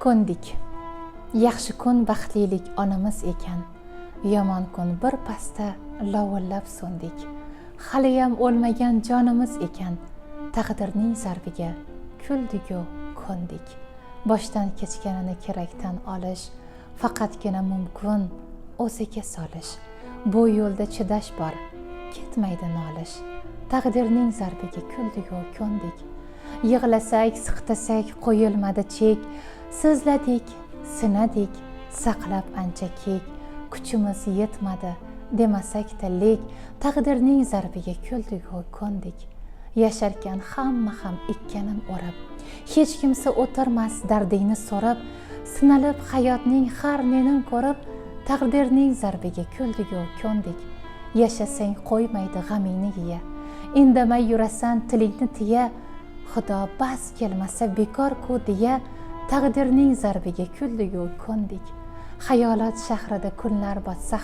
Ko'ndik. Yaxshi kun baxtlilik onamiz ekan. Yomon kun bir pasda lovillab so'ndik. Haliyam o'lmagan jonimiz ekan. Taqdirning zarbiga kuldigu ko'ndik. Boshdan kechganini kerakdan olish, faqatgina mumkin o'ziga solish. Bu yo'lda chidash bor, ketmaydi nolish. Taqdirning zarbiga kuldigu ko'ndik. Yig'lasak, siqtasak qo'yilmadi chek. Sizladik, sinadik, saqlab ancha kek. Kuchimiz yetmadi demasak-da lek. Taqdirning zarbiga kuldigu ko'ndik. Yasharkan hamma ham ekkanin o'rab. Hech kimsa o'tirmas dardingni so'rab. Sinalib hayotning har nenin ko'rib. Taqdirning zarbiga kuldigu ko'ndik. Yashasang qo'ymaydi g'amingni yiya. Indamay yurasan tilingni tiya. Xudo bas kelmasa bekor-ku deya. Taqdirning zarbiga kuldigu ko'ndik. Xayolat shahrida kunlar botsa